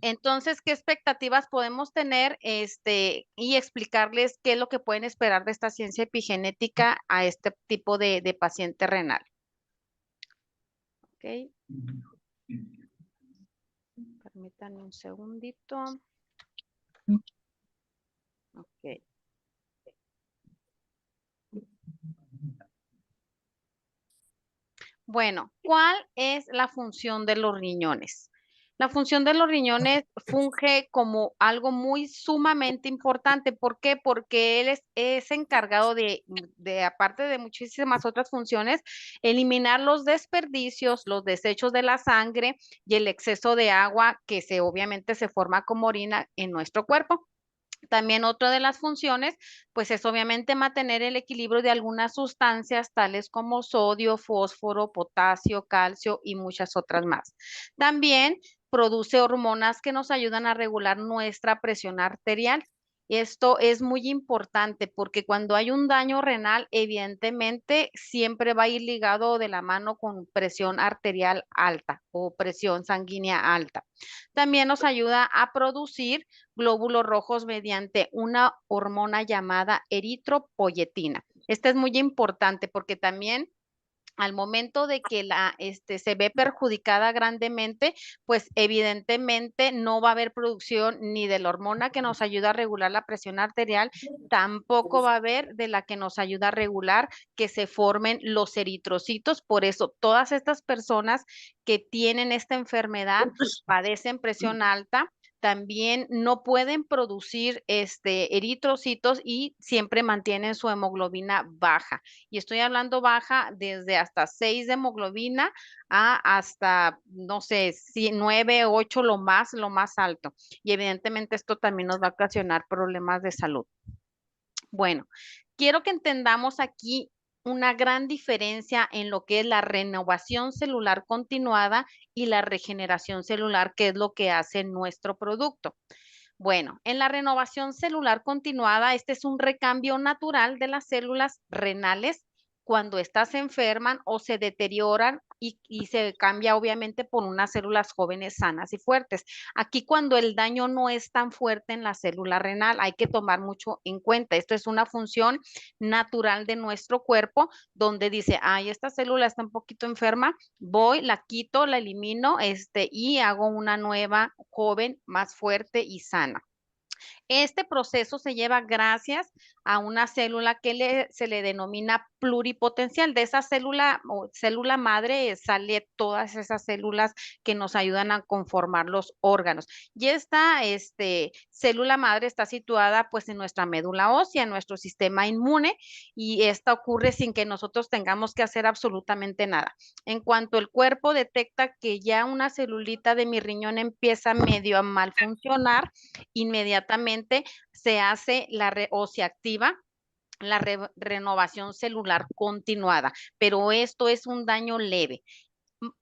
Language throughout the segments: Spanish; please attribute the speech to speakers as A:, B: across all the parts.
A: Entonces, ¿qué expectativas podemos tener, y explicarles qué es lo que pueden esperar de esta ciencia epigenética a este tipo de paciente renal? Ok, permítanme un segundito. Ok. Bueno, ¿cuál es la función de los riñones? La función de los riñones funge como algo muy sumamente importante. ¿Por qué? Porque él es encargado aparte de muchísimas otras funciones, eliminar los desperdicios, los desechos de la sangre y el exceso de agua que obviamente se forma como orina en nuestro cuerpo. También otra de las funciones, pues es obviamente mantener el equilibrio de algunas sustancias tales como sodio, fósforo, potasio, calcio y muchas otras más. También produce hormonas que nos ayudan a regular nuestra presión arterial. Esto es muy importante porque cuando hay un daño renal, evidentemente siempre va a ir ligado de la mano con presión arterial alta o presión sanguínea alta. También nos ayuda a producir glóbulos rojos mediante una hormona llamada eritropoyetina. Esta es muy importante porque también al momento de que se ve perjudicada grandemente, pues evidentemente no va a haber producción ni de la hormona que nos ayuda a regular la presión arterial, tampoco va a haber de la que nos ayuda a regular que se formen los eritrocitos. Por eso, todas estas personas que tienen esta enfermedad padecen presión alta, también no pueden producir eritrocitos y siempre mantienen su hemoglobina baja. Y estoy hablando baja desde hasta 6 de hemoglobina hasta, no sé, 9, 8 lo más alto. Y evidentemente esto también nos va a ocasionar problemas de salud. Bueno, quiero que entendamos aquí una gran diferencia en lo que es la renovación celular continuada y la regeneración celular, que es lo que hace nuestro producto. Bueno, en la renovación celular continuada, este es un recambio natural de las células renales cuando estas se enferman o se deterioran y se cambia obviamente por unas células jóvenes sanas y fuertes. Aquí cuando el daño no es tan fuerte en la célula renal, hay que tomar mucho en cuenta. Esto es una función natural de nuestro cuerpo donde dice, ay, esta célula está un poquito enferma, voy, la quito, la elimino, y hago una nueva joven, más fuerte y sana. Este proceso se lleva gracias a una célula que se le denomina pluripotencial. De esa célula o célula madre sale todas esas células que nos ayudan a conformar los órganos. Y esta célula madre está situada pues en nuestra médula ósea, en nuestro sistema inmune, y esta ocurre sin que nosotros tengamos que hacer absolutamente nada. En cuanto el cuerpo detecta que ya una celulita de mi riñón empieza medio a mal funcionar, inmediatamente se hace o se activa la renovación celular continuada, pero esto es un daño leve.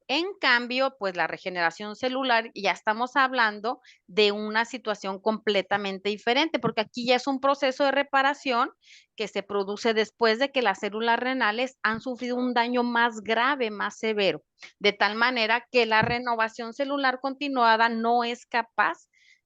A: En cambio, pues la regeneración celular, ya estamos hablando de una situación completamente diferente, porque aquí ya es un proceso de reparación que se produce después de que las células renales han sufrido un daño más grave, más severo, de tal manera que la renovación celular continuada no es capaz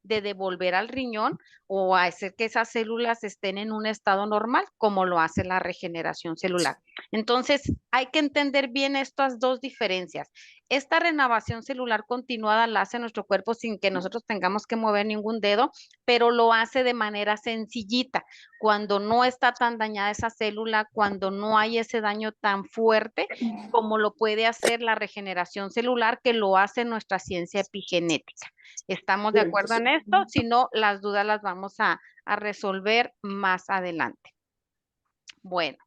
A: de devolver al riñón o a hacer que esas células estén en un estado normal, como lo hace la regeneración celular. Entonces, hay que entender bien estas dos diferencias. Esta renovación celular continuada la hace nuestro cuerpo sin que nosotros tengamos que mover ningún dedo, pero lo hace de manera sencillita, cuando no está tan dañada esa célula, cuando no hay ese daño tan fuerte como lo puede hacer la regeneración celular, que lo hace nuestra ciencia epigenética. ¿Estamos de acuerdo en esto? Si no, las dudas las vamos a resolver más adelante. Bueno.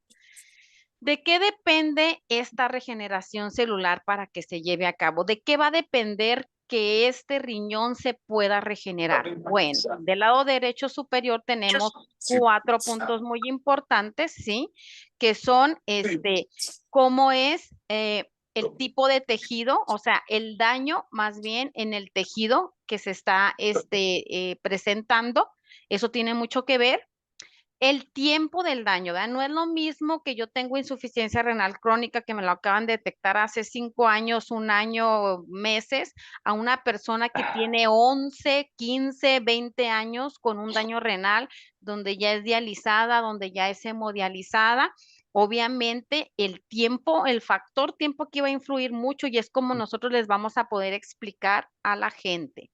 A: ¿De qué depende esta regeneración celular para que se lleve a cabo? ¿De qué va a depender que este riñón se pueda regenerar? Bueno, del lado derecho superior tenemos 4 puntos muy importantes, ¿sí? Que son, cómo es el tipo de tejido, o sea, el daño más bien en el tejido que se está presentando. Eso tiene mucho que ver. el tiempo del daño, ¿verdad? No es lo mismo que yo tengo insuficiencia renal crónica, que me lo acaban de detectar hace 5 años, 1 año, meses, a una persona que tiene 11, 15, 20 años con un daño renal, donde ya es dializada, donde ya es hemodializada. Obviamente el tiempo, el factor tiempo aquí va a influir mucho y es como nosotros les vamos a poder explicar a la gente.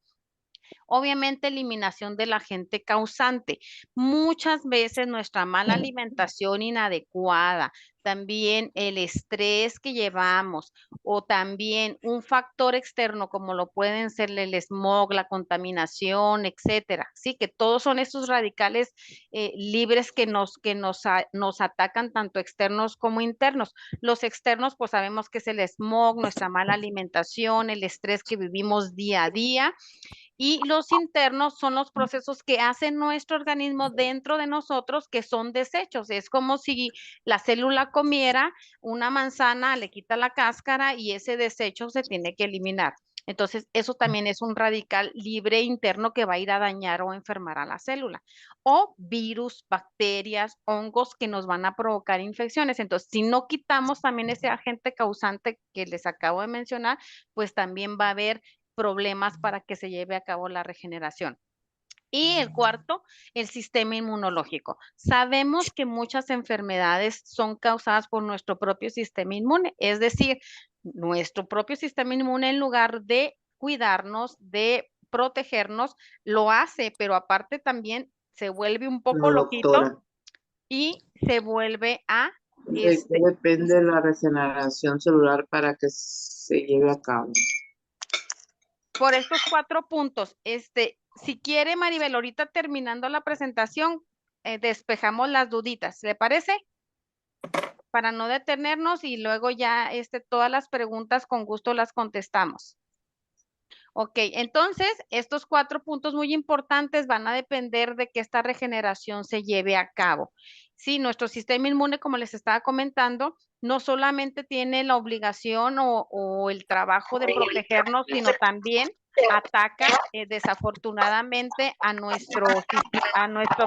A: Obviamente, eliminación del agente causante. Muchas veces nuestra mala alimentación inadecuada, también el estrés que llevamos o también un factor externo como lo pueden ser el smog, la contaminación, etcétera. Sí, que todos son estos radicales libres nos atacan tanto externos como internos. Los externos, pues sabemos que es el smog, nuestra mala alimentación, el estrés que vivimos día a día, y los internos son los procesos que hace nuestro organismo dentro de nosotros, que son desechos. Es como si la célula comiera una manzana, le quita la cáscara y ese desecho se tiene que eliminar. Entonces, eso también es un radical libre interno que va a ir a dañar o enfermar a la célula. O virus, bacterias, hongos que nos van a provocar infecciones. Entonces, si no quitamos también ese agente causante que les acabo de mencionar, pues también va a haber problemas para que se lleve a cabo la regeneración. Y el cuarto, el sistema inmunológico. Sabemos que muchas enfermedades son causadas por nuestro propio sistema inmune, es decir, nuestro propio sistema inmune, en lugar de cuidarnos, de protegernos, lo hace, pero aparte también se vuelve un poco
B: No,
A: loquito
B: doctora.
A: y se vuelve a
B: ¿De qué depende la regeneración celular para que se lleve a cabo?
A: por estos 4 puntos. Si quiere, Maribel, ahorita terminando la presentación, despejamos las duditas, ¿le parece? Para no detenernos y luego ya todas las preguntas con gusto las contestamos. Ok, entonces estos 4 puntos muy importantes van a depender de que esta regeneración se lleve a cabo. Sí, nuestro sistema inmune, como les estaba comentando, no solamente tiene la obligación o el trabajo de protegernos, sino también ataca desafortunadamente a nuestro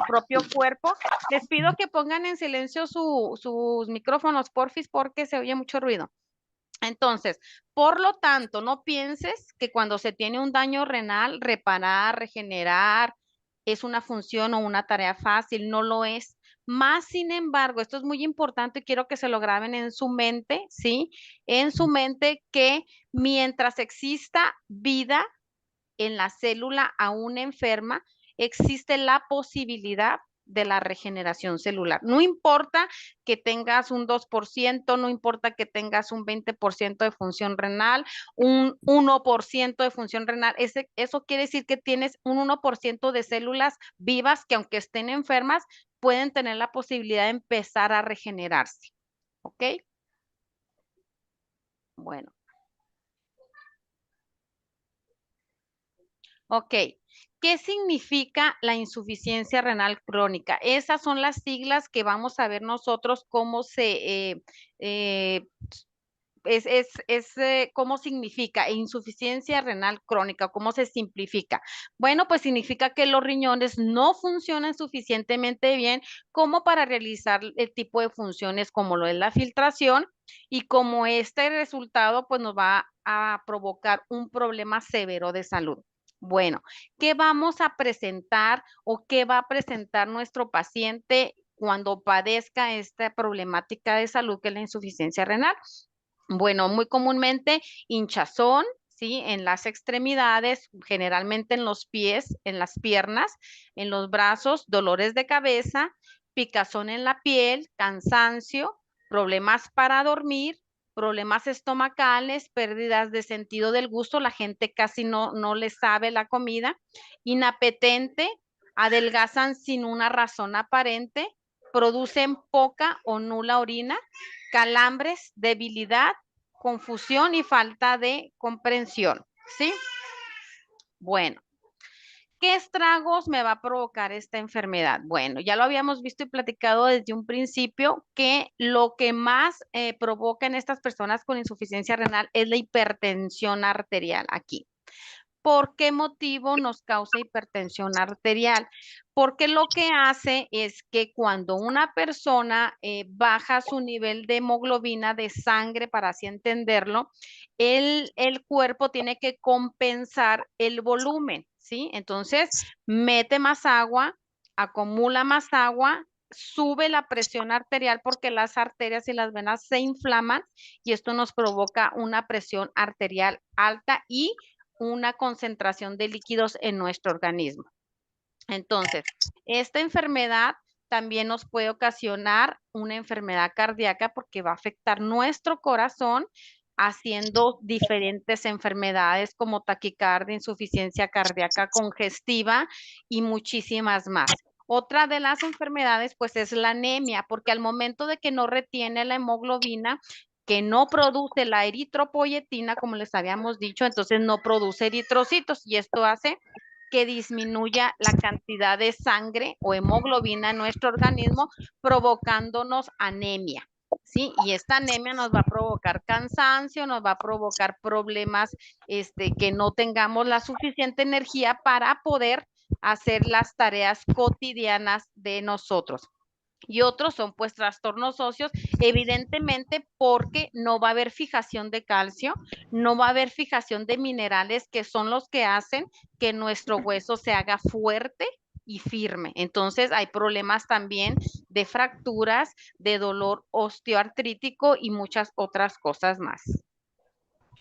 A: propio cuerpo. Les pido que pongan en silencio sus micrófonos, porfis, porque se oye mucho ruido. Entonces, por lo tanto, no pienses que cuando se tiene un daño renal, reparar, regenerar, es una función o una tarea fácil, no lo es. Más sin embargo, esto es muy importante y quiero que se lo graben en su mente, ¿sí? En su mente, que mientras exista vida en la célula aún enferma, existe la posibilidad de la regeneración celular. No importa que tengas un 2%, no importa que tengas un 20% de función renal, un 1% de función renal, eso quiere decir que tienes un 1% de células vivas que, aunque estén enfermas, pueden tener la posibilidad de empezar a regenerarse. ¿Ok? Bueno. Ok, ¿qué significa la insuficiencia renal crónica? Esas son las siglas que vamos a ver nosotros cómo eh, cómo significa insuficiencia renal crónica, cómo se simplifica. Bueno, pues significa que los riñones no funcionan suficientemente bien como para realizar el tipo de funciones como lo es la filtración, y como este resultado pues nos va a provocar un problema severo de salud. Bueno, ¿qué vamos a presentar o qué va a presentar nuestro paciente cuando padezca esta problemática de salud que es la insuficiencia renal? Bueno, muy comúnmente hinchazón, ¿sí? En las extremidades, generalmente en los pies, en las piernas, en los brazos, dolores de cabeza, picazón en la piel, cansancio, problemas para dormir, problemas estomacales, pérdidas de sentido del gusto, la gente casi no le sabe la comida, inapetente, adelgazan sin una razón aparente, producen poca o nula orina, calambres, debilidad, confusión y falta de comprensión, ¿sí? Bueno, ¿qué estragos me va a provocar esta enfermedad? Bueno, ya lo habíamos visto y platicado desde un principio, que lo que más provoca en estas personas con insuficiencia renal es la hipertensión arterial aquí. ¿Por qué motivo nos causa hipertensión arterial? Porque lo que hace es que cuando una persona baja su nivel de hemoglobina de sangre, para así entenderlo, el cuerpo tiene que compensar el volumen, ¿sí? Entonces, mete más agua, acumula más agua, sube la presión arterial porque las arterias y las venas se inflaman y esto nos provoca una presión arterial alta y una concentración de líquidos en nuestro organismo. Entonces, esta enfermedad también nos puede ocasionar una enfermedad cardíaca porque va a afectar nuestro corazón haciendo diferentes enfermedades como taquicardia, insuficiencia cardíaca congestiva y muchísimas más. Otra de las enfermedades pues es la anemia, porque al momento de que no retiene la hemoglobina, que no produce la eritropoyetina, como les habíamos dicho, entonces no produce eritrocitos y esto hace que disminuya la cantidad de sangre o hemoglobina en nuestro organismo, provocándonos anemia. ¿Sí? Y esta anemia nos va a provocar cansancio, nos va a provocar problemas, que no tengamos la suficiente energía para poder hacer las tareas cotidianas de nosotros. Y otros son pues trastornos óseos, evidentemente porque no va a haber fijación de calcio, no va a haber fijación de minerales que son los que hacen que nuestro hueso se haga fuerte y firme. Entonces hay problemas también de fracturas, de dolor osteoartrítico y muchas otras cosas más.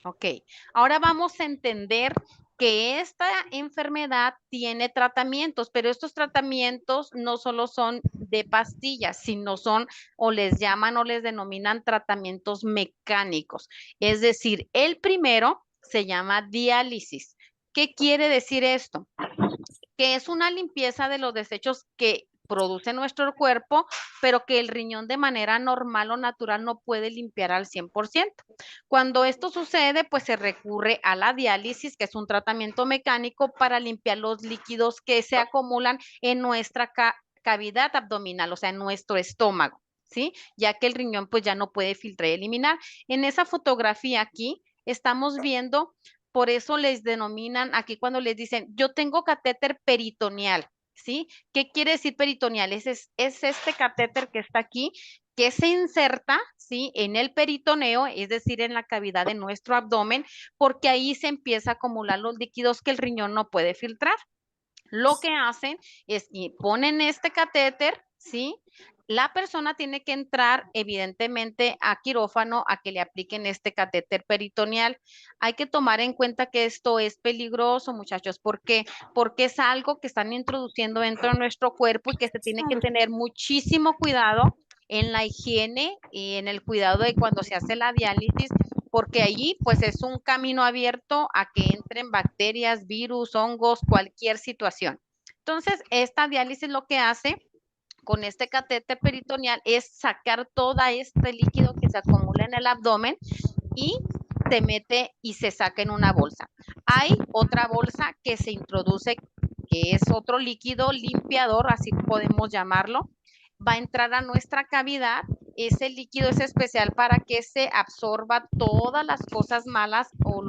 A: Ok, ahora vamos a entender que esta enfermedad tiene tratamientos, pero estos tratamientos no solo son de pastillas, sino son o les llaman o les denominan tratamientos mecánicos. Es decir, el primero se llama diálisis. ¿Qué quiere decir esto? Que es una limpieza de los desechos que produce nuestro cuerpo, pero que el riñón de manera normal o natural no puede limpiar al 100%. Cuando esto sucede, pues se recurre a la diálisis, que es un tratamiento mecánico para limpiar los líquidos que se acumulan en nuestra cavidad abdominal, o sea, en nuestro estómago, ¿sí? Ya que el riñón pues ya no puede filtrar y eliminar. En esa fotografía aquí estamos viendo, por eso les denominan aquí cuando les dicen, yo tengo catéter peritoneal, ¿sí? ¿Qué quiere decir peritoneal? Es este catéter que está aquí, que se inserta, ¿sí? En el peritoneo, es decir, en la cavidad de nuestro abdomen, porque ahí se empieza a acumular los líquidos que el riñón no puede filtrar. Lo que hacen es que ponen este catéter, ¿sí? La persona tiene que entrar, evidentemente, a quirófano a que le apliquen este catéter peritoneal. Hay que tomar en cuenta que esto es peligroso, muchachos. ¿Por qué? Porque es algo que están introduciendo dentro de nuestro cuerpo y que se tiene que tener muchísimo cuidado en la higiene y en el cuidado de cuando se hace la diálisis, porque allí pues es un camino abierto a que entren bacterias, virus, hongos, cualquier situación. Entonces, esta diálisis lo que hace con este catéter peritoneal es sacar todo este líquido que se acumula en el abdomen y se mete y se saca en una bolsa. Hay otra bolsa que se introduce, que es otro líquido limpiador, así podemos llamarlo, va a entrar a nuestra cavidad. Ese líquido es especial para que se absorba todas las cosas malas o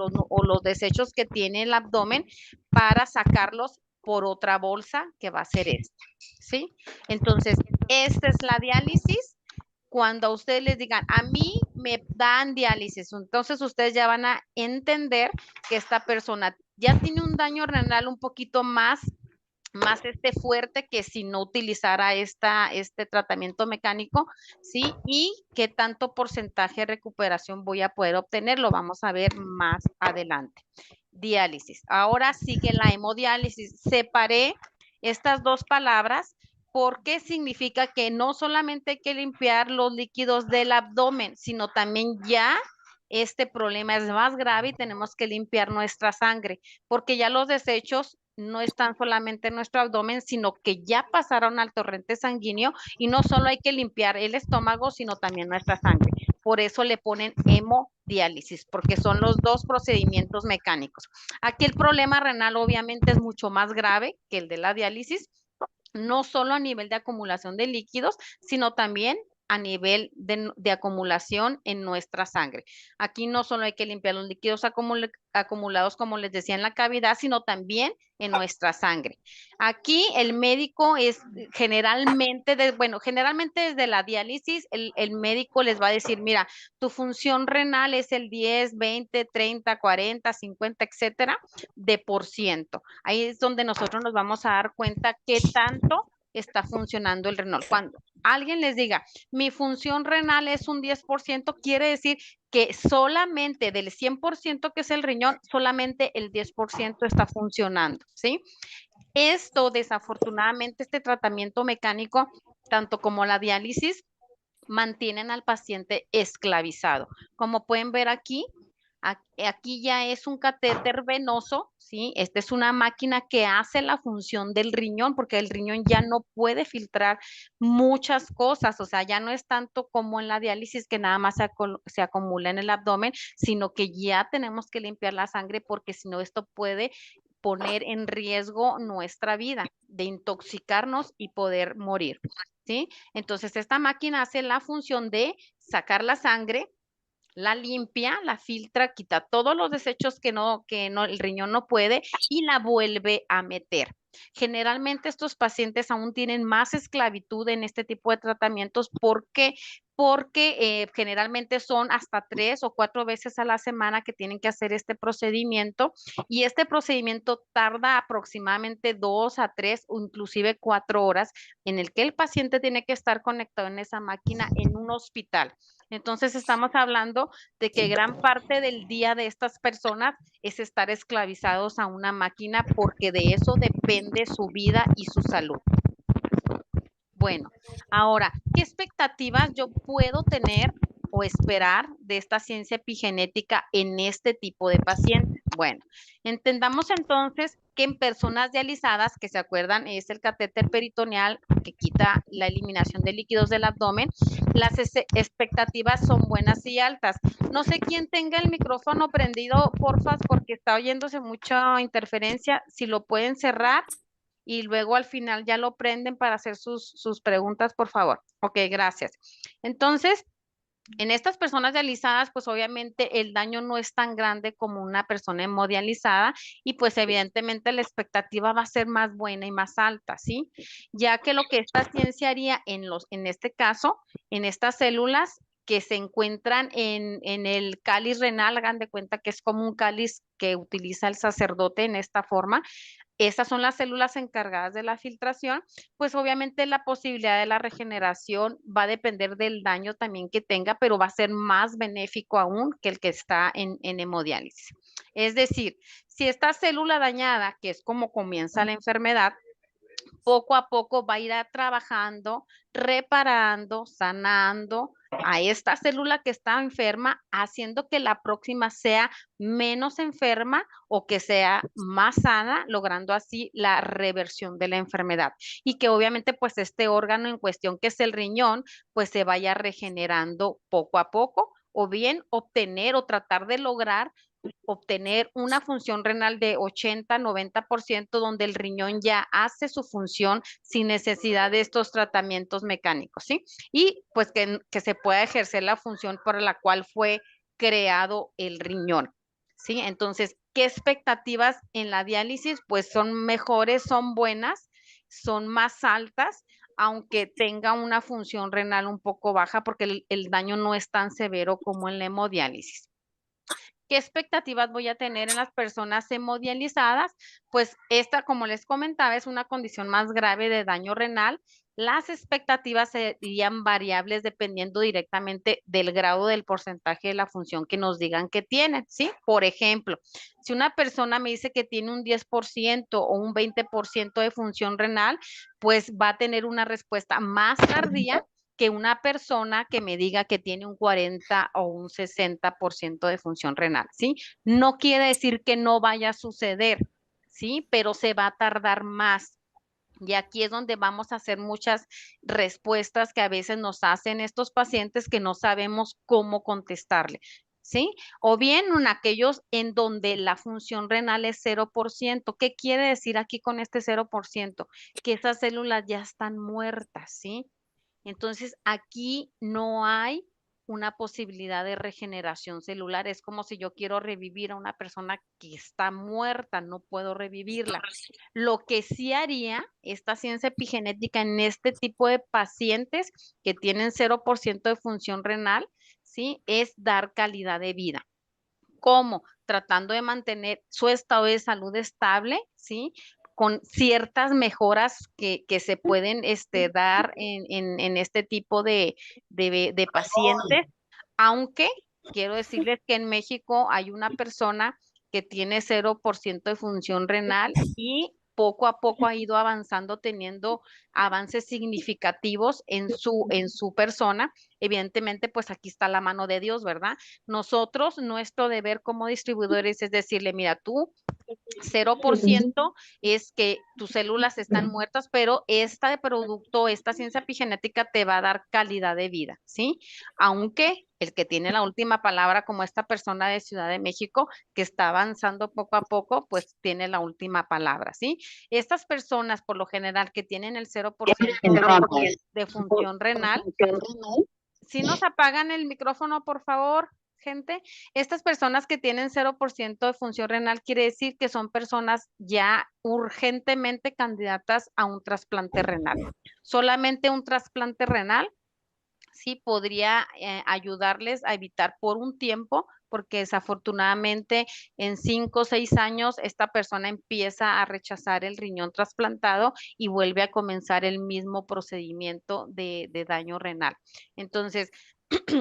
A: los desechos que tiene el abdomen para sacarlos por otra bolsa que va a ser esta, ¿sí? Entonces, esta es la diálisis. Cuando a ustedes les digan, a mí me dan diálisis, entonces ustedes ya van a entender que esta persona ya tiene un daño renal un poquito más fuerte que si no utilizara este tratamiento mecánico, ¿sí? Y qué tanto porcentaje de recuperación voy a poder obtener, lo vamos a ver más adelante. Diálisis. Ahora sigue la hemodiálisis. Separé estas dos palabras porque significa que no solamente hay que limpiar los líquidos del abdomen, sino también ya este problema es más grave y tenemos que limpiar nuestra sangre, porque ya los desechos no están solamente en nuestro abdomen, sino que ya pasaron al torrente sanguíneo y no solo hay que limpiar el estómago, sino también nuestra sangre. Por eso le ponen hemodiálisis, porque son los dos procedimientos mecánicos. Aquí el problema renal obviamente es mucho más grave que el de la diálisis, no solo a nivel de acumulación de líquidos, sino también a nivel de acumulación en nuestra sangre. Aquí no solo hay que limpiar los líquidos acumulados, como les decía, en la cavidad, sino también en nuestra sangre. Aquí el médico es generalmente, generalmente desde la diálisis, el médico les va a decir, mira, tu función renal es el 10, 20, 30, 40, 50, etcétera, de por ciento. Ahí es donde nosotros nos vamos a dar cuenta qué tanto está funcionando el renal. Cuando alguien les diga, mi función renal es un 10%, quiere decir que solamente del 100% que es el riñón, solamente el 10% está funcionando, ¿sí? Esto, desafortunadamente, este tratamiento mecánico, tanto como la diálisis, mantienen al paciente esclavizado. Como pueden ver aquí, aquí ya es un catéter venoso, ¿sí? Esta es una máquina que hace la función del riñón, porque el riñón ya no puede filtrar muchas cosas, o sea, ya no es tanto como en la diálisis que nada más se acumula en el abdomen, sino que ya tenemos que limpiar la sangre porque si no esto puede poner en riesgo nuestra vida, de intoxicarnos y poder morir, ¿sí? Entonces, esta máquina hace la función de sacar la sangre, la limpia, la filtra, quita todos los desechos que no, el riñón no puede y la vuelve a meter. Generalmente estos pacientes aún tienen más esclavitud en este tipo de tratamientos. ¿Por qué? Porque generalmente son hasta 3 o 4 veces a la semana que tienen que hacer este procedimiento y este procedimiento tarda aproximadamente 2 a 3 o inclusive 4 horas en el que el paciente tiene que estar conectado en esa máquina en un hospital. Entonces estamos hablando de que gran parte del día de estas personas es estar esclavizados a una máquina porque de eso depende su vida y su salud. Bueno, ahora, ¿qué expectativas yo puedo tener o esperar de esta ciencia epigenética en este tipo de pacientes? Bueno, entendamos entonces que en personas dializadas, que se acuerdan, es el catéter peritoneal que quita la eliminación de líquidos del abdomen, las expectativas son buenas y altas. No sé quién tenga el micrófono prendido, porfa, porque está oyéndose mucha interferencia. Si lo pueden cerrar y luego al final ya lo prenden para hacer sus preguntas, por favor. Ok, gracias. Entonces, en estas personas dializadas, pues obviamente el daño no es tan grande como una persona hemodializada y pues evidentemente la expectativa va a ser más buena y más alta, ¿sí? Ya que lo que esta ciencia haría en este caso, en estas células que se encuentran en el cáliz renal, hagan de cuenta que es como un cáliz que utiliza el sacerdote en esta forma, esas son las células encargadas de la filtración, pues obviamente la posibilidad de la regeneración va a depender del daño también que tenga, pero va a ser más benéfico aún que el que está en hemodiálisis. Es decir, si esta célula dañada, que es como comienza la enfermedad, poco a poco va a ir trabajando, reparando, sanando a esta célula que está enferma, haciendo que la próxima sea menos enferma o que sea más sana, logrando así la reversión de la enfermedad. Y que obviamente pues este órgano en cuestión, que es el riñón, pues se vaya regenerando poco a poco o bien obtener o tratar de lograr obtener una función renal de 80-90%, donde el riñón ya hace su función sin necesidad de estos tratamientos mecánicos, ¿sí? Y pues que se pueda ejercer la función para la cual fue creado el riñón, ¿sí? Entonces, ¿qué expectativas en la diálisis? Pues son mejores, son buenas, son más altas, aunque tenga una función renal un poco baja, porque el daño no es tan severo como en la hemodiálisis. ¿Qué expectativas voy a tener en las personas hemodializadas? Pues esta, como les comentaba, es una condición más grave de daño renal. Las expectativas serían variables dependiendo directamente del grado del porcentaje de la función que nos digan que tienen, ¿sí? Por ejemplo, si una persona me dice que tiene un 10% o un 20% de función renal, pues va a tener una respuesta más tardía que una persona que me diga que tiene un 40 o un 60% de función renal, ¿sí? No quiere decir que no vaya a suceder, ¿sí? Pero se va a tardar más. Y aquí es donde vamos a hacer muchas respuestas que a veces nos hacen estos pacientes que no sabemos cómo contestarle, ¿sí? O bien en aquellos en donde la función renal es 0%. ¿Qué quiere decir aquí con este 0%? Que esas células ya están muertas, ¿sí? Entonces, aquí no hay una posibilidad de regeneración celular. Es como si yo quiero revivir a una persona que está muerta, no puedo revivirla. Lo que sí haría esta ciencia epigenética en este tipo de pacientes que tienen 0% de función renal, ¿sí? Es dar calidad de vida. ¿Cómo? Tratando de mantener su estado de salud estable, ¿sí? Con ciertas mejoras que se pueden dar en este tipo de pacientes, aunque quiero decirles que en México hay una persona que tiene 0% de función renal y poco a poco ha ido avanzando, teniendo avances significativos en su persona. Evidentemente, pues aquí está la mano de Dios, ¿verdad? Nosotros, nuestro deber como distribuidores es decirle, mira, tú 0% es que tus células están muertas, pero esta de producto, esta ciencia epigenética te va a dar calidad de vida, ¿sí? Aunque el que tiene la última palabra, como esta persona de Ciudad de México, que está avanzando poco a poco, pues tiene la última palabra, ¿sí? Estas personas, por lo general, que tienen el 0% de función renal, si nos apagan el micrófono, por favor, gente. Estas personas que tienen 0% de función renal quiere decir que son personas ya urgentemente candidatas a un trasplante renal. Solamente un trasplante renal sí podría ayudarles a evitar por un tiempo, porque desafortunadamente en 5 o 6 años esta persona empieza a rechazar el riñón trasplantado y vuelve a comenzar el mismo procedimiento de daño renal. Entonces,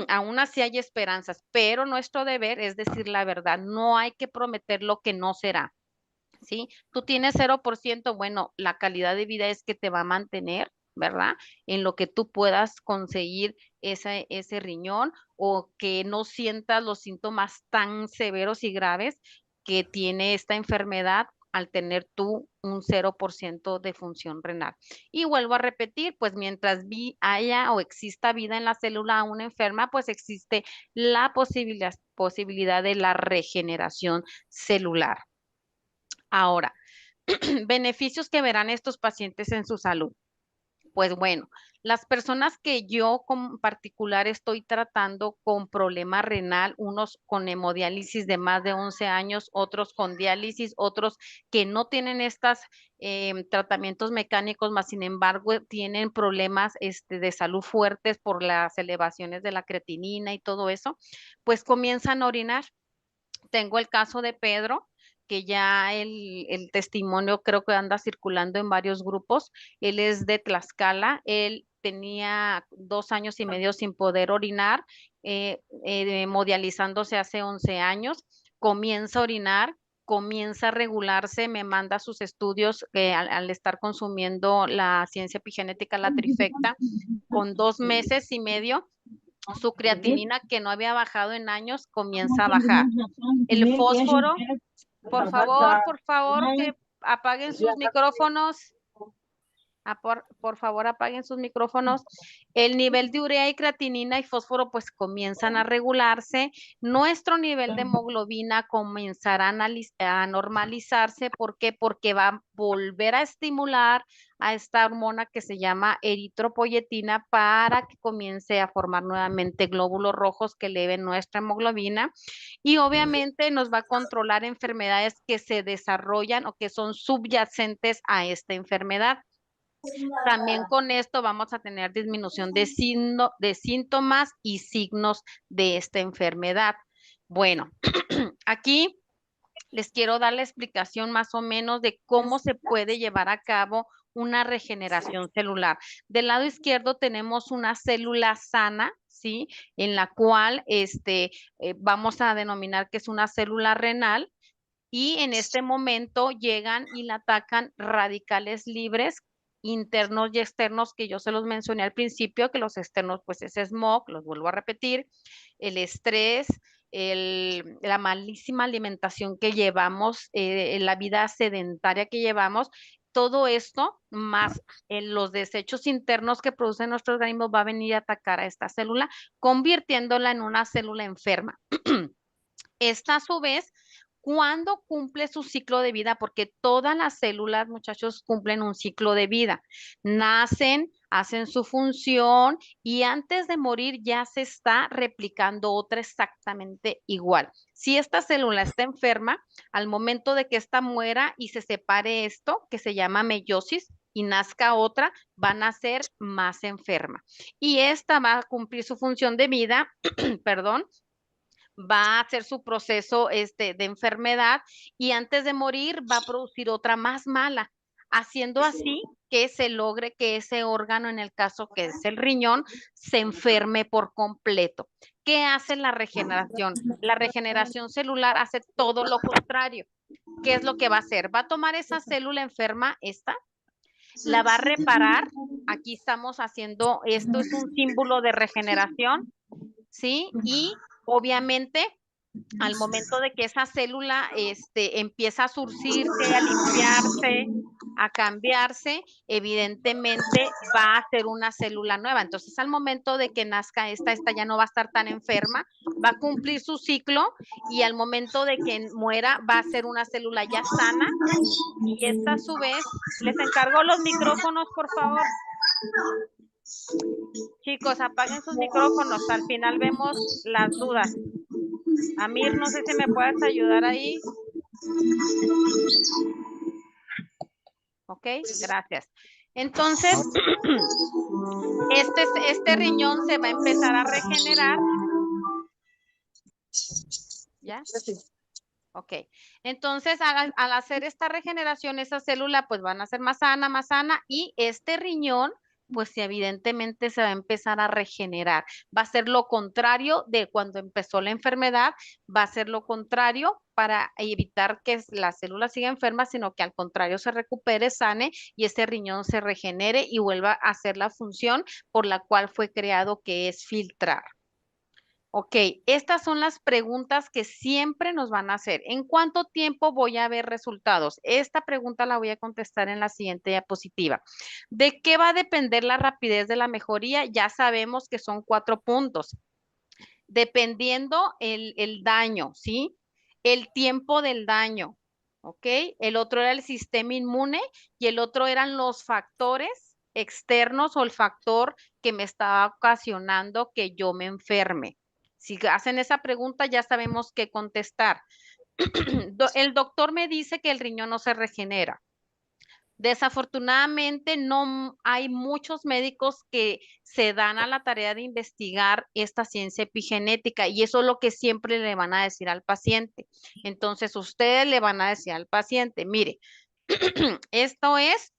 A: aún así hay esperanzas, pero nuestro deber es decir la verdad, no hay que prometer lo que no será. ¿Sí? Tú tienes 0%, bueno, la calidad de vida es que te va a mantener, ¿verdad? En lo que tú puedas conseguir ese riñón o que no sientas los síntomas tan severos y graves que tiene esta enfermedad al tener tú un 0% de función renal. Y vuelvo a repetir, pues mientras haya o exista vida en la célula aún enferma, pues existe la posibilidad de la regeneración celular. Ahora, beneficios que verán estos pacientes en su salud. Pues bueno, las personas que yo en particular estoy tratando con problema renal, unos con hemodiálisis de más de 11 años, otros con diálisis, otros que no tienen estos tratamientos mecánicos, más sin embargo tienen problemas de salud fuertes por las elevaciones de la creatinina y todo eso, pues comienzan a orinar. Tengo el caso de Pedro, que ya el testimonio creo que anda circulando en varios grupos. Él es de Tlaxcala. Él tenía 2 años y medio sin poder orinar, hemodializándose hace 11 años. Comienza a orinar, comienza a regularse, me manda sus estudios al estar consumiendo la ciencia epigenética, la trifecta, con 2 meses y medio su creatinina que no había bajado en años comienza a bajar. El fósforo, por favor, que apaguen sus micrófonos. Por favor, apaguen sus micrófonos. El nivel de urea y creatinina y fósforo pues comienzan a regularse. Nuestro nivel de hemoglobina comenzará a normalizarse. ¿Por qué? Porque va a volver a estimular a esta hormona que se llama eritropoyetina para que comience a formar nuevamente glóbulos rojos que eleven nuestra hemoglobina y obviamente nos va a controlar enfermedades que se desarrollan o que son subyacentes a esta enfermedad. También con esto vamos a tener disminución de síntomas y signos de esta enfermedad. Bueno, aquí les quiero dar la explicación más o menos de cómo se puede llevar a cabo una regeneración celular. Del lado izquierdo tenemos una célula sana, ¿sí? En la cual vamos a denominar que es una célula renal y en este momento llegan y la atacan radicales libres internos y externos que yo se los mencioné al principio, que los externos pues es smog, los vuelvo a repetir, el estrés, la malísima alimentación que llevamos, la vida sedentaria que llevamos, todo esto más los desechos internos que produce nuestro organismo va a venir a atacar a esta célula, convirtiéndola en una célula enferma. Esta a su vez ¿Cuándo cumple su ciclo de vida? Porque todas las células, muchachos, cumplen un ciclo de vida. Nacen, hacen su función y antes de morir ya se está replicando otra exactamente igual. Si esta célula está enferma, al momento de que ésta muera y se separe esto, que se llama meiosis, y nazca otra, va a nacer más enferma. Y esta va a cumplir su función de vida, perdón, va a hacer su proceso de enfermedad y antes de morir va a producir otra más mala, haciendo así que se logre que ese órgano, en el caso que es el riñón, se enferme por completo. ¿Qué hace la regeneración? La regeneración celular hace todo lo contrario. ¿Qué es lo que va a hacer? Va a tomar esa célula enferma, esta, la va a reparar. Aquí estamos haciendo, esto es un símbolo de regeneración, ¿sí? Y obviamente al momento de que esa célula empieza a surcirse, a limpiarse, a cambiarse, evidentemente va a ser una célula nueva. Entonces, al momento de que nazca esta ya no va a estar tan enferma, va a cumplir su ciclo y al momento de que muera va a ser una célula ya sana y esta a su vez, les encargo los micrófonos, por favor. Chicos, apaguen sus micrófonos, al final vemos las dudas. Amir, no sé si me puedes ayudar ahí. Ok, gracias. Entonces, este riñón se va a empezar a regenerar. ¿Ya? Ok. Entonces, al hacer esta regeneración, esa célula pues van a ser más sana y este riñón pues evidentemente se va a empezar a regenerar. Va a ser lo contrario de cuando empezó la enfermedad, va a ser lo contrario para evitar que la célula siga enferma, sino que al contrario se recupere, sane y ese riñón se regenere y vuelva a hacer la función por la cual fue creado, que es filtrar. Ok, estas son las preguntas que siempre nos van a hacer. ¿En cuánto tiempo voy a ver resultados? Esta pregunta la voy a contestar en la siguiente diapositiva. ¿De qué va a depender la rapidez de la mejoría? Ya sabemos que son 4 puntos. Dependiendo el daño, ¿sí? El tiempo del daño, ¿ok? El otro era el sistema inmune y el otro eran los factores externos o el factor que me estaba ocasionando que yo me enferme. Si hacen esa pregunta, ya sabemos qué contestar. El doctor me dice que el riñón no se regenera. Desafortunadamente, no hay muchos médicos que se dan a la tarea de investigar esta ciencia epigenética y eso es lo que siempre le van a decir al paciente. Entonces, ustedes le van a decir al paciente, mire, esto es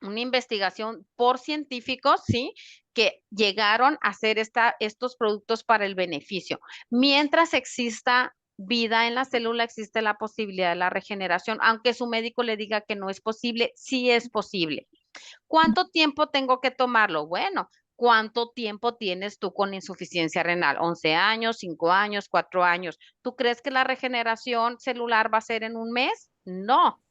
A: una investigación por científicos, ¿sí? Que llegaron a hacer estos productos para el beneficio. Mientras exista vida en la célula, existe la posibilidad de la regeneración, aunque su médico le diga que no es posible, sí es posible. ¿Cuánto tiempo tengo que tomarlo? Bueno, ¿cuánto tiempo tienes tú con insuficiencia renal? 11 años, 5 años, 4 años. ¿Tú crees que la regeneración celular va a ser en un mes? No.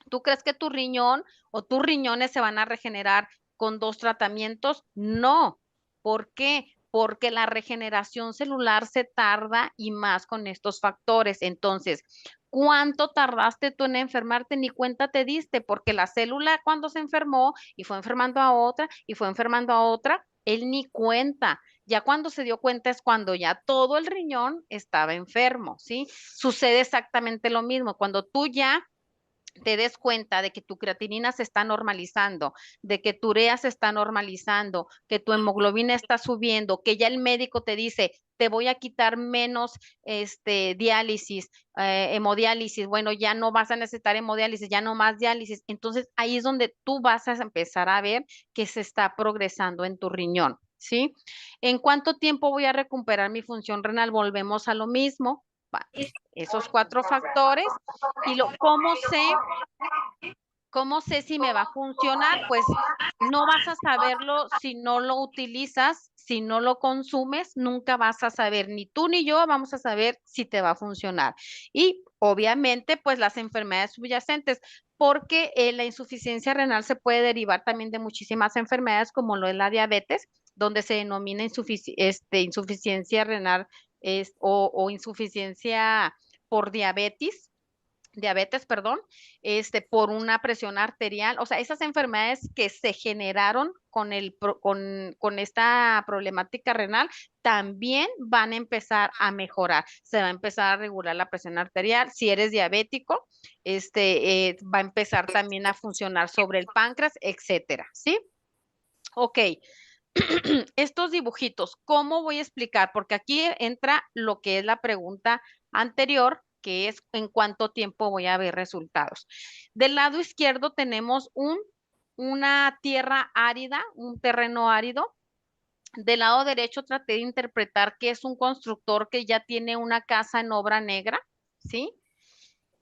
A: ¿Tú crees que tu riñón o tus riñones se van a regenerar con 2 tratamientos? No. ¿Por qué? Porque la regeneración celular se tarda y más con estos factores. Entonces, ¿cuánto tardaste tú en enfermarte? Ni cuenta te diste, porque la célula cuando se enfermó y fue enfermando a otra y fue enfermando a otra, él ni cuenta. Ya cuando se dio cuenta es cuando ya todo el riñón estaba enfermo, ¿sí? Sucede exactamente lo mismo. Cuando tú ya te des cuenta de que tu creatinina se está normalizando, de que tu urea se está normalizando, que tu hemoglobina está subiendo, que ya el médico te dice, te voy a quitar menos diálisis, hemodiálisis, bueno, ya no vas a necesitar hemodiálisis, ya no más diálisis. Entonces ahí es donde tú vas a empezar a ver que se está progresando en tu riñón, ¿sí? ¿En cuánto tiempo voy a recuperar mi función renal? Volvemos a lo mismo. Esos 4 factores y ¿cómo sé si me va a funcionar? Pues no vas a saberlo si no lo utilizas, si no lo consumes, nunca vas a saber, ni tú ni yo vamos a saber si te va a funcionar. Y obviamente, pues las enfermedades subyacentes, porque la insuficiencia renal se puede derivar también de muchísimas enfermedades, como lo es la diabetes, donde se denomina insuficiencia renal o insuficiencia por diabetes, diabetes, perdón, por una presión arterial, o sea, esas enfermedades que se generaron con esta problemática renal, también van a empezar a mejorar. Se va a empezar a regular la presión arterial. Si eres diabético, va a empezar también a funcionar sobre el páncreas, etcétera, ¿sí? Ok, estos dibujitos, ¿cómo voy a explicar? Porque aquí entra lo que es la pregunta anterior, que es en cuánto tiempo voy a ver resultados. Del lado izquierdo tenemos una tierra árida, un terreno árido. Del lado derecho traté de interpretar que es un constructor que ya tiene una casa en obra negra, ¿sí?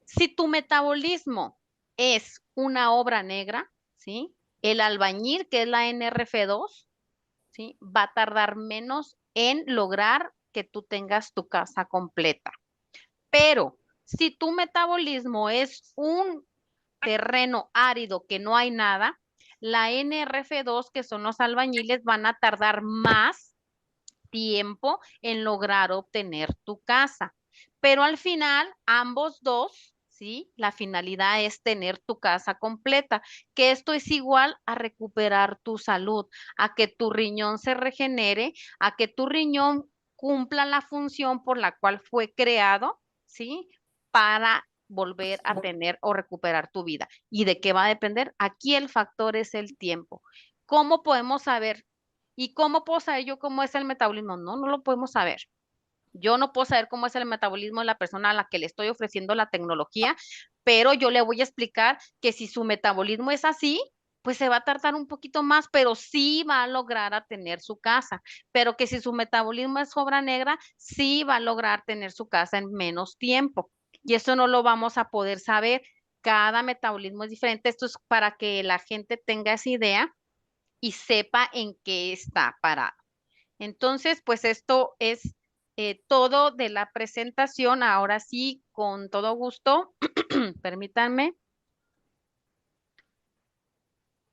A: Si tu metabolismo es una obra negra, ¿sí? El albañil, que es la NRF2, ¿sí? Va a tardar menos en lograr que tú tengas tu casa completa. Pero si tu metabolismo es un terreno árido que no hay nada, la NRF2, que son los albañiles, van a tardar más tiempo en lograr obtener tu casa. Pero al final, ambos dos, ¿sí? La finalidad es tener tu casa completa, que esto es igual a recuperar tu salud, a que tu riñón se regenere, a que tu riñón cumpla la función por la cual fue creado, ¿sí? Para volver a tener o recuperar tu vida. ¿Y de qué va a depender? Aquí el factor es el tiempo. ¿Cómo podemos saber? ¿Y cómo puedo saber yo cómo es el metabolismo? No, no lo podemos saber. Yo no puedo saber cómo es el metabolismo de la persona a la que le estoy ofreciendo la tecnología, pero yo le voy a explicar que si su metabolismo es así, pues se va a tardar un poquito más, pero sí va a lograr a tener su casa. Pero que si su metabolismo es obra negra, sí va a lograr tener su casa en menos tiempo. Y eso no lo vamos a poder saber. Cada metabolismo es diferente. Esto es para que la gente tenga esa idea y sepa en qué está parado. Entonces, pues esto es todo de la presentación. Ahora sí, con todo gusto, permítanme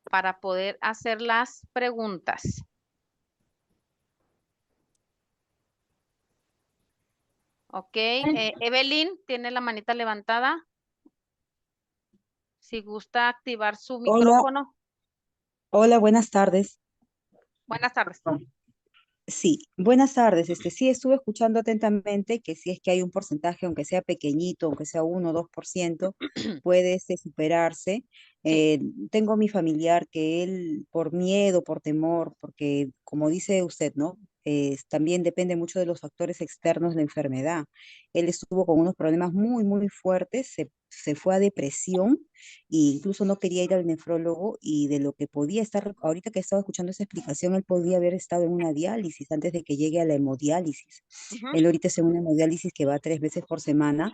A: para poder hacer las preguntas. Ok, Evelyn tiene la manita levantada. Si gusta activar su
C: Hola,
A: micrófono.
C: hola, buenas tardes.
A: Buenas tardes.
C: Sí, buenas tardes. Sí, estuve escuchando atentamente que si es que hay un porcentaje, aunque sea pequeñito, aunque sea 1 o 2%, puede superarse.
A: Sí.
C: Eh, Tengo mi familiar que él, por miedo, por temor, porque como dice usted, ¿no? También depende mucho de los factores externos de la enfermedad. Él estuvo con unos problemas muy, muy fuertes, se fue a depresión e incluso no quería ir al nefrólogo y de lo que podía estar, ahorita que estaba escuchando esa explicación, él podía haber estado en una diálisis antes de que llegue a la hemodiálisis.
A: Ujú.
C: Él ahorita está en una hemodiálisis que va 3 veces por semana.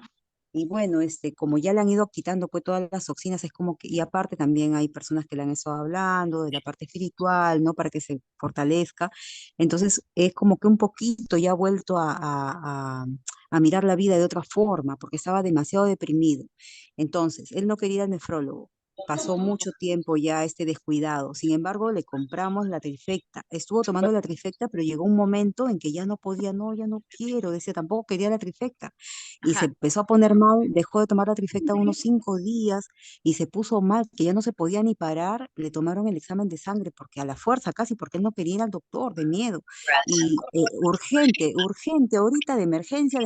C: Y bueno, como ya le han ido quitando pues todas las toxinas, es como que, y aparte también hay personas que le han estado hablando de la parte espiritual, ¿no? Para que se fortalezca. Entonces es como que un poquito ya ha vuelto a mirar la vida de otra forma, porque estaba demasiado deprimido. Entonces, él no quería ir al nefrólogo. Pasó mucho tiempo ya descuidado. Sin embargo, le compramos la trifecta. Estuvo tomando la trifecta, pero llegó un momento en que ya no podía, no, ya no quiero, decía, tampoco quería la trifecta. Y se
A: Ajá,
C: empezó a poner mal, dejó de tomar la trifecta unos 5 días y se puso mal, que ya no se podía ni parar. Le tomaron el examen de sangre, porque a la fuerza casi, porque él no quería ir al doctor, de miedo. Y urgente, urgente, ahorita de emergencia,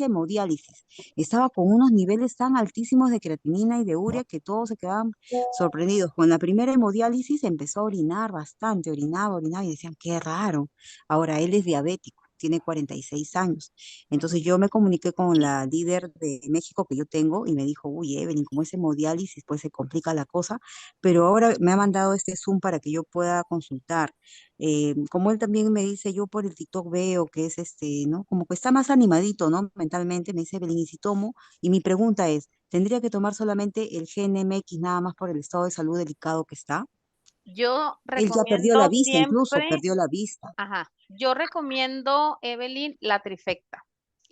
C: hemodiálisis. Estaba con unos niveles tan altísimos de creatinina y de urea que todos se quedaban sorprendidos. Con la primera hemodiálisis empezó a orinar bastante, orinaba y decían, qué raro. Ahora él es diabético, tiene 46 años. Entonces yo me comuniqué con la líder de México que yo tengo y me dijo, uy, Evelyn, como es hemodiálisis, pues se complica la cosa, pero ahora me ha mandado este Zoom para que yo pueda consultar. Como él también me dice, yo por el TikTok veo que es ¿no? Como que está más animadito, ¿no? Mentalmente, me dice, Evelyn, ¿y si tomo? Y mi pregunta es, ¿tendría que tomar solamente el GNMX nada más por el estado de salud delicado que está?
A: yo
C: Él ya perdió la
A: recomiendo
C: vista, incluso
A: siempre,
C: perdió la vista.
A: ajá, yo recomiendo, Evelyn, la trifecta.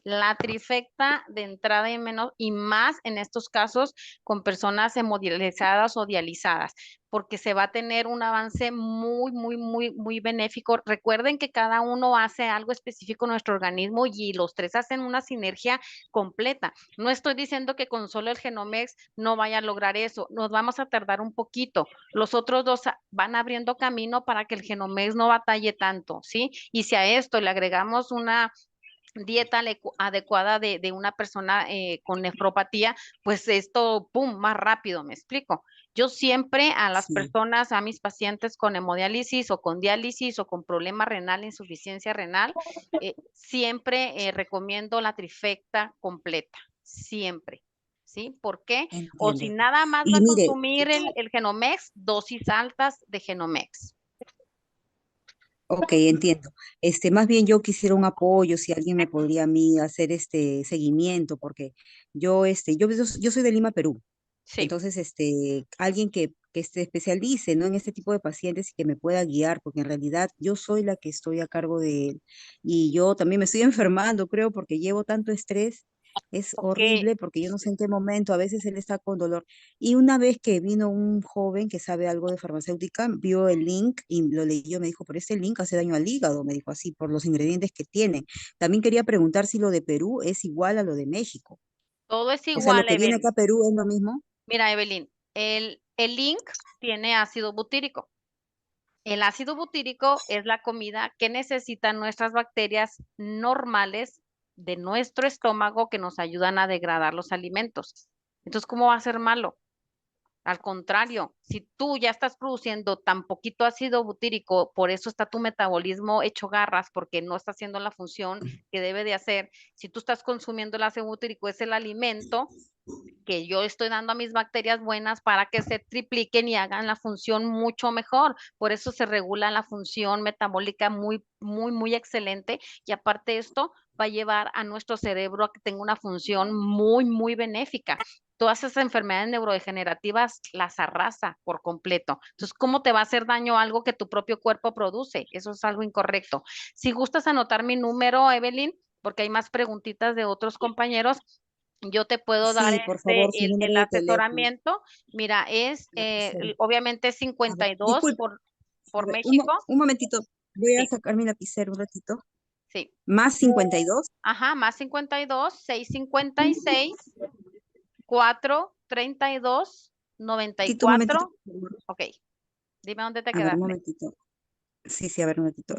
A: La trifecta de entrada y más en estos casos con personas hemodializadas o dializadas, porque se va a tener un avance muy benéfico. Recuerden que cada uno hace algo específico en nuestro organismo y los tres hacen una sinergia completa. No estoy diciendo que con solo el Genomex no vaya a lograr eso, nos vamos a tardar un poquito. Los otros dos van abriendo camino para que el Genomex no batalle tanto, ¿sí? Y si a esto le agregamos una dieta adecuada de una persona con nefropatía, pues esto, pum, más rápido, ¿me explico? Yo siempre a las
C: Sí,
A: personas, a mis pacientes con hemodiálisis o con diálisis o con problema renal, insuficiencia renal, siempre recomiendo la trifecta completa, siempre. ¿Sí? ¿Por qué? O si
C: entiendo.
A: nada más va
C: Y
A: a
C: mire,
A: consumir el Genomex, dosis altas de Genomex.
C: ok, entiendo. Más bien yo quisiera un apoyo, si alguien me podría a mí hacer este seguimiento, porque yo soy de Lima, Perú.
A: Sí.
C: Entonces, alguien que se especialice, ¿no? En este tipo de pacientes y que me pueda guiar, porque en realidad yo soy la que estoy a cargo de él. Y yo también me estoy enfermando, creo, porque llevo tanto estrés. Es
A: Ok.
C: horrible porque yo no sé en qué momento, a veces él está con dolor. Y una vez que vino un joven que sabe algo de farmacéutica, vio el link y lo leyó, me dijo, pero este link hace daño al hígado, me dijo así, por los ingredientes que tiene. También quería preguntar si lo de Perú es igual a lo de México.
A: Todo es
C: O sea, lo
A: igual,
C: que viene
A: Evelyn.
C: acá a Perú es lo mismo.
A: Mira, Evelyn, el Link tiene ácido butírico. El ácido butírico es la comida que necesitan nuestras bacterias normales de nuestro estómago que nos ayudan a degradar los alimentos. Entonces, ¿cómo va a ser malo? Al contrario, si tú ya estás produciendo tan poquito ácido butírico, por eso está tu metabolismo hecho garras, porque no está haciendo la función que debe de hacer. Si tú estás consumiendo el ácido butírico, es el alimento que yo estoy dando a mis bacterias buenas para que se tripliquen y hagan la función mucho mejor. Por eso se regula la función metabólica muy excelente. Y aparte esto va a llevar a nuestro cerebro a que tenga una función muy benéfica. Todas esas enfermedades neurodegenerativas las arrasa por completo. Entonces, ¿cómo te va a hacer daño algo que tu propio cuerpo produce? Eso es algo incorrecto. Si gustas anotar mi número, Evelyn, porque hay más preguntitas de otros compañeros, yo te puedo dar
C: Sí, por favor, su
A: el
C: número de teléfono.
A: asesoramiento. Mira, es
C: Lapicero.
A: obviamente
C: A ver,
A: 52
C: disculpe, a
A: por
C: ver,
A: México.
C: un momentito. Voy a
A: Sí,
C: sacar mi lapicero un ratito.
A: sí.
C: Más 52.
A: Ajá, más 52, 656, 432,
C: Un momentito.
A: 94. Ok, dime dónde te
C: A ver, un
A: quedaste.
C: momentito. Sí, sí, a ver, un momentito.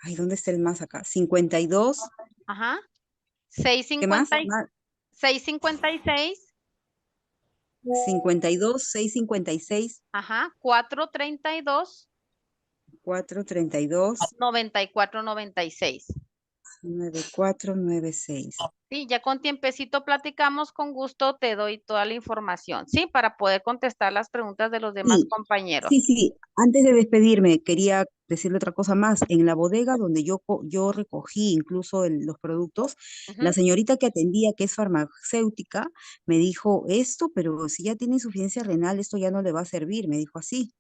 C: Ay, ¿dónde está el más acá? 52.
A: Ajá,
C: ¿Qué más?
A: 650,
C: Más
A: 656,
C: 52, 656,
A: ajá, 432,
C: 432,
A: 9496.
C: 9496.
A: Sí, ya con tiempecito platicamos, con gusto te doy toda la información, ¿sí? Para poder contestar las preguntas de los demás
C: Sí, sí,
A: compañeros.
C: sí. Antes de despedirme, quería decirle otra cosa más. En la bodega donde yo recogí incluso los productos, la
A: Ujú,
C: señorita que atendía, que es farmacéutica, me dijo esto, pero si ya tiene insuficiencia renal, esto ya no le va a servir, me dijo así.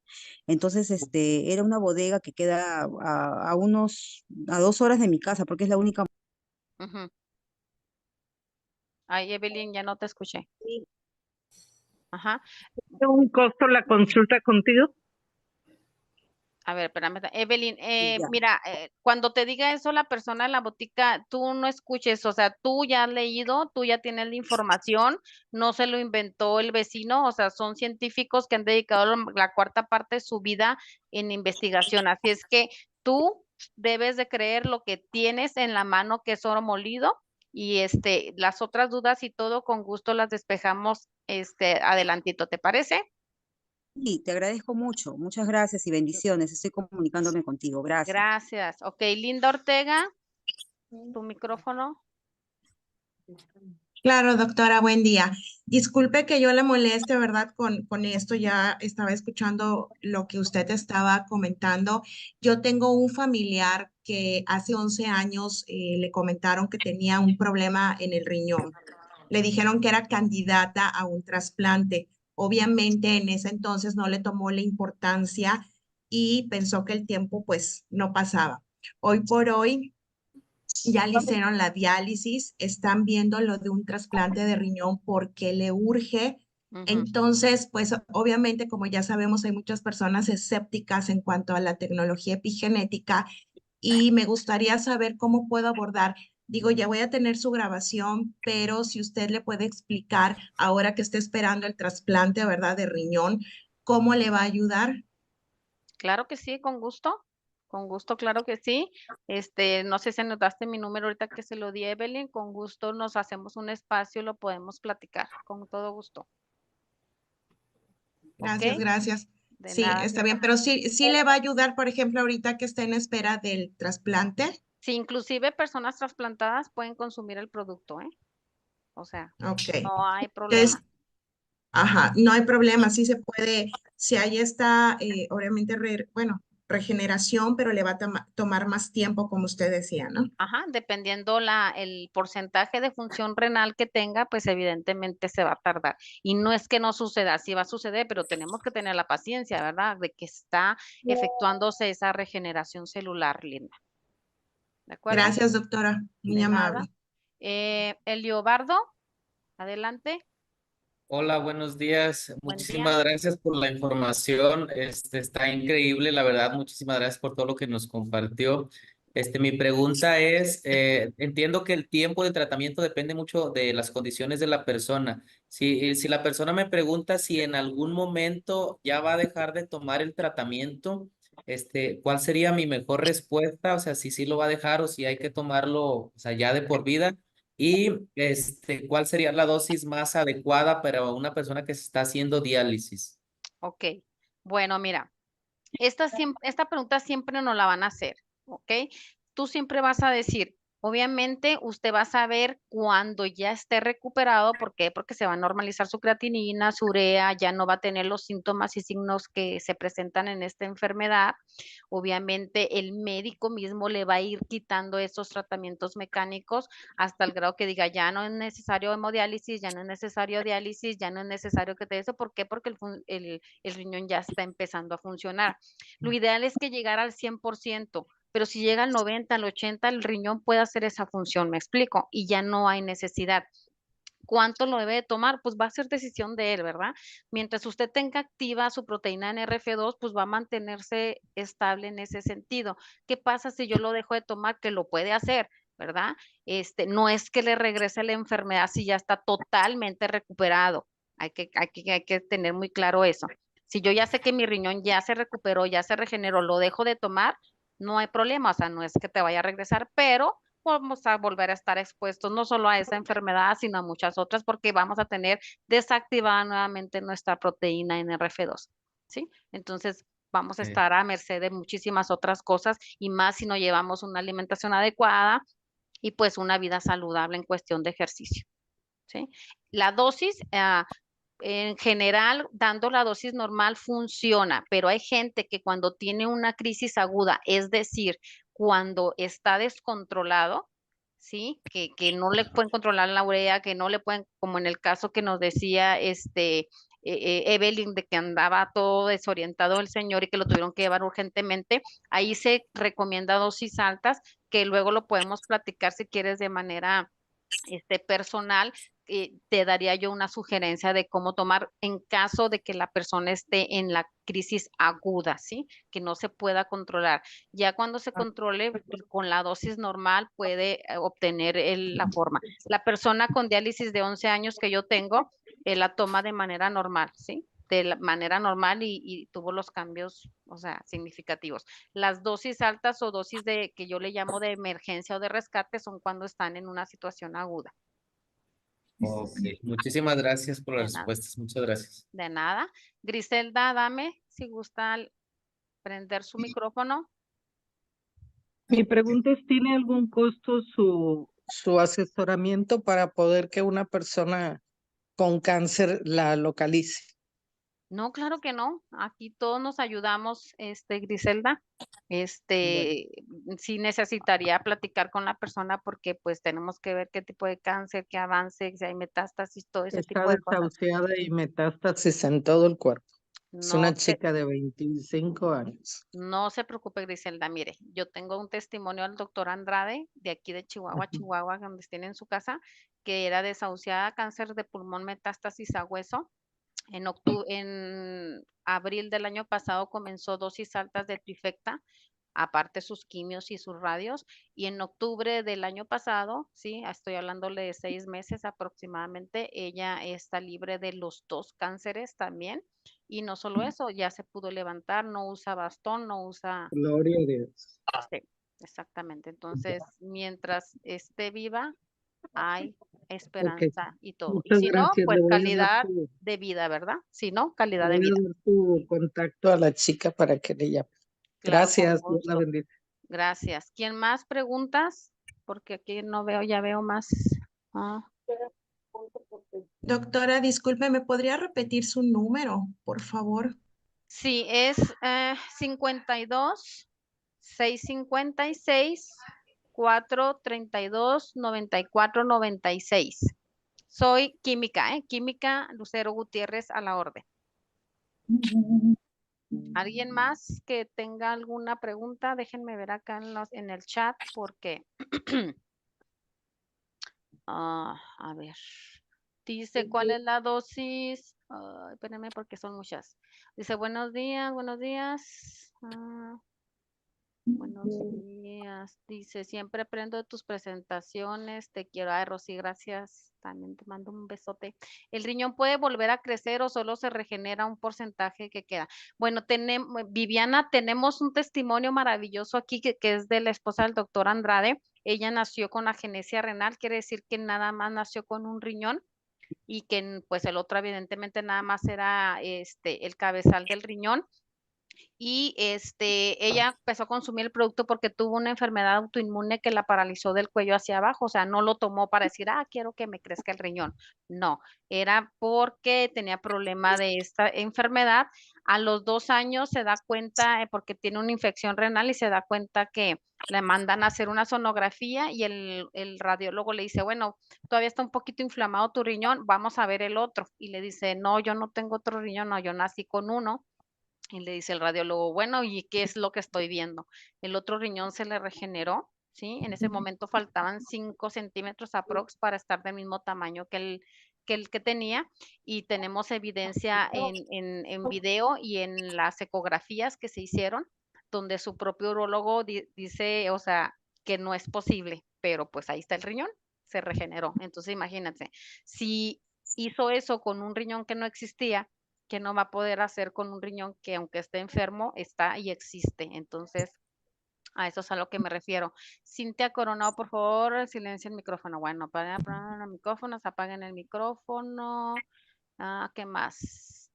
C: Entonces, era una bodega que queda a 2 horas de mi casa, porque es la única.
A: ujú. Ay, Evelyn, ya no te escuché. Ajá.
D: ¿Tiene un costo la consulta contigo?
A: A ver, espérame. Evelyn,
C: Ya.
A: mira, cuando te diga eso la persona en la botica, tú no escuches, o sea, tú ya has leído, tú ya tienes la información, no se lo inventó el vecino, o sea, son científicos que han dedicado la cuarta parte de su vida en investigación, así es que tú debes de creer lo que tienes en la mano, que es oro molido, y las otras dudas y todo con gusto las despejamos, adelantito, ¿te parece?
C: Sí, te agradezco mucho. Muchas gracias y bendiciones. Estoy comunicándome contigo. Gracias.
A: Gracias. Ok, Linda Ortega, tu micrófono.
E: Claro, doctora, buen día. Disculpe que yo le moleste, ¿verdad? Con esto ya estaba escuchando lo que usted estaba comentando. Yo tengo un familiar que hace 11 años le comentaron que tenía un problema en el riñón. Le dijeron que era candidata a un trasplante. Obviamente en ese entonces no le tomó la importancia y pensó que el tiempo pues no pasaba. Hoy por hoy ya le hicieron la diálisis, están viendo lo de un trasplante de riñón porque le urge.
A: Ujú.
E: Entonces, pues obviamente, como ya sabemos, hay muchas personas escépticas en cuanto a la tecnología epigenética y me gustaría saber cómo puedo abordar. Digo, ya voy a tener su grabación, pero si usted le puede explicar ahora que está esperando el trasplante, ¿verdad?, de riñón, ¿cómo le va a ayudar?
A: Claro que sí, con gusto, claro que sí. No sé si anotaste mi número ahorita que se lo di a Evelyn, con gusto nos hacemos un espacio, lo podemos platicar, con todo gusto, ¿ok?
E: Gracias, gracias.
A: De
E: Sí,
A: nada.
E: está bien, pero sí le va a ayudar, por ejemplo, ahorita que está en espera del trasplante.
A: Sí, inclusive personas trasplantadas pueden consumir el producto, ¿eh? O sea,
E: Ok.
A: no hay
E: Entonces,
A: problema.
E: ajá, no hay problema, sí se puede, si hay esta, obviamente, bueno, regeneración, pero le va a tomar más tiempo, como usted decía, ¿no?
A: Ajá, dependiendo el porcentaje de función renal que tenga, pues evidentemente se va a tardar. Y no es que no suceda, sí va a suceder, pero tenemos que tener la paciencia, ¿verdad? De que está efectuándose esa regeneración celular, Linda. ¿De acuerdo?
E: Gracias, doctora, muy
A: De nada.
E: amable.
A: Eliobardo, adelante.
F: Hola, buenos días.
A: Buen día.
F: Muchísimas gracias por la información. Está increíble, la verdad. Muchísimas gracias por todo lo que nos compartió. Mi pregunta es, entiendo que el tiempo de tratamiento depende mucho de las condiciones de la persona. Si la persona me pregunta si en algún momento ya va a dejar de tomar el tratamiento, ¿cuál sería mi mejor respuesta? O sea, si sí lo va a dejar o si hay que tomarlo, o sea, ya de por vida. Y ¿cuál sería la dosis más adecuada para una persona que se está haciendo diálisis?
A: Ok. Bueno, mira, esta pregunta siempre nos la van a hacer, ¿ok? Tú siempre vas a decir, obviamente usted va a saber cuando ya esté recuperado, ¿por qué? Porque se va a normalizar su creatinina, su urea, ya no va a tener los síntomas y signos que se presentan en esta enfermedad. Obviamente el médico mismo le va a ir quitando esos tratamientos mecánicos hasta el grado que diga, ya no es necesario hemodiálisis, ya no es necesario diálisis, ya no es necesario que te eso. ¿Por qué? Porque el riñón ya está empezando a funcionar. Lo ideal es que llegara al 100%, pero si llega al 90, al 80, el riñón puede hacer esa función, me explico, y ya no hay necesidad. ¿Cuánto lo debe de tomar? Pues va a ser decisión de él, ¿verdad? Mientras usted tenga activa su proteína NRF2, pues va a mantenerse estable en ese sentido. ¿Qué pasa si yo lo dejo de tomar? Que lo puede hacer, ¿verdad? No es que le regrese la enfermedad si ya está totalmente recuperado. Hay que tener muy claro eso. Si yo ya sé que mi riñón ya se recuperó, ya se regeneró, lo dejo de tomar, no hay problema, o sea, no es que te vaya a regresar, pero vamos a volver a estar expuestos no solo a esa enfermedad, sino a muchas otras, porque vamos a tener desactivada nuevamente nuestra proteína NRF2, ¿sí? Entonces, vamos a
F: Sí.
A: estar a merced de muchísimas otras cosas y más si no llevamos una alimentación adecuada y pues una vida saludable en cuestión de ejercicio, ¿sí? La dosis, en general, dando la dosis normal funciona, pero hay gente que cuando tiene una crisis aguda, es decir, cuando está descontrolado, ¿sí? Que no le pueden controlar la urea, que no le pueden, como en el caso que nos decía Evelyn, de que andaba todo desorientado el señor y que lo tuvieron que llevar urgentemente, ahí se recomienda dosis altas, que luego lo podemos platicar si quieres de manera personal. Te daría yo una sugerencia de cómo tomar en caso de que la persona esté en la crisis aguda, ¿sí? Que no se pueda controlar. Ya cuando se controle con la dosis normal puede obtener la forma. La persona con diálisis de 11 años que yo tengo, la toma de manera normal, ¿sí? De la manera normal y tuvo los cambios, o sea, significativos. Las dosis altas o dosis de que yo le llamo de emergencia o de rescate son cuando están en una situación aguda.
F: Ok, muchísimas gracias por las
A: De nada,
F: respuestas. Muchas gracias.
A: de nada. Griselda, dame si gusta prender su micrófono.
D: Mi pregunta es, ¿tiene algún costo su asesoramiento para poder que una persona con cáncer la localice?
A: No, claro que no. Aquí todos nos ayudamos, Griselda.
D: Bueno,
A: Sí necesitaría platicar con la persona porque pues tenemos que ver qué tipo de cáncer, qué avance, si hay metástasis, todo ese
D: está
A: tipo de cosas.
D: desahuciada y metástasis en todo el cuerpo. Es
A: No
D: una
A: se,
D: chica de 25 años.
A: no se preocupe, Griselda. Mire, yo tengo un testimonio del doctor Andrade, de aquí de Chihuahua,
D: Ujú.
A: Chihuahua, donde tiene en su casa, que era desahuciada, cáncer de pulmón, metástasis a hueso. En abril del año pasado comenzó dosis altas de trifecta, aparte sus quimios y sus radios, y en octubre del año pasado, sí, estoy hablándole de 6 meses aproximadamente, ella está libre de los 2 cánceres también, y no solo eso, ya se pudo levantar, no usa bastón, no usa,
D: Gloria a Dios.
A: sí, exactamente. Entonces, mientras esté viva, hay
D: Ok,
A: esperanza y todo. Y
D: muchas
A: si no,
D: gracias.
A: pues calidad de vida, ¿verdad? Si no,
D: Le
A: calidad de
D: voy a
A: vida.
D: dar tu contacto a la chica para que le llame.
A: Claro, con
D: Gracias, Dios la
A: gusto.
D: bendiga.
A: Gracias. ¿Quién más preguntas? Porque aquí no veo, ya veo más. Ah,
E: Doctora, disculpe, ¿me podría repetir su número, por favor?
A: sí, es 52 656 432 9496. Soy química, Química Lucero Gutiérrez a la orden. ¿Alguien más que tenga alguna pregunta? Déjenme ver acá en el chat porque, a ver, dice, ¿cuál es la dosis? Espérenme porque son muchas. Dice, buenos días, buenos días. Buenos días. Dice, siempre aprendo de tus presentaciones. Te quiero. Ay, Rosy, gracias. También te mando un besote. ¿El riñón puede volver a crecer o solo se regenera un porcentaje que queda? Bueno, Viviana, tenemos un testimonio maravilloso aquí que es de la esposa del doctor Andrade. Ella nació con agenesia renal, quiere decir que nada más nació con un riñón y que pues el otro evidentemente nada más era el cabezal del riñón y ella empezó a consumir el producto porque tuvo una enfermedad autoinmune que la paralizó del cuello hacia abajo, o sea, no lo tomó para decir, quiero que me crezca el riñón. No, era porque tenía problema de esta enfermedad. A los 2 años se da cuenta, porque tiene una infección renal y se da cuenta que le mandan a hacer una sonografía y el radiólogo le dice, bueno, todavía está un poquito inflamado tu riñón, vamos a ver el otro. Y le dice, no, yo no tengo otro riñón, no, yo nací con uno. Y le dice el radiólogo, bueno, ¿y qué es lo que estoy viendo? El otro riñón se le regeneró, ¿sí? En ese momento faltaban 5 centímetros aprox para estar del mismo tamaño que el que tenía y tenemos evidencia en video y en las ecografías que se hicieron, donde su propio urólogo dice, o sea, que no es posible, pero pues ahí está el riñón, se regeneró. Entonces imagínense, si hizo eso con un riñón que no existía, que no va a poder hacer con un riñón que aunque esté enfermo, está y existe. Entonces, a eso es a lo que me refiero. Cintia Coronado, por favor, silencia el micrófono. Bueno, apaguen el micrófono, apaguen el micrófono. ¿Qué más?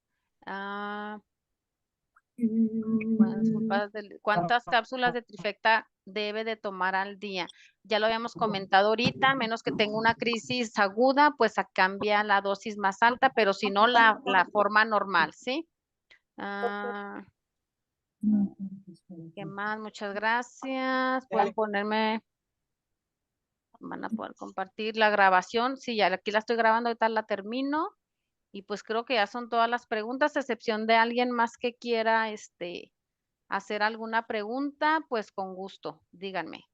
A: Bueno, disculpas, ¿cuántas cápsulas de trifecta debe de tomar al día? Ya lo habíamos comentado ahorita, a menos que tenga una crisis aguda, pues cambia la dosis más alta, pero si no, la forma normal, ¿sí? ¿Qué más? Muchas gracias. Pueden van a poder compartir la grabación. Sí, ya aquí la estoy grabando, ahorita la termino. Y pues creo que ya son todas las preguntas, a excepción de alguien más que quiera hacer alguna pregunta, pues con gusto, díganme.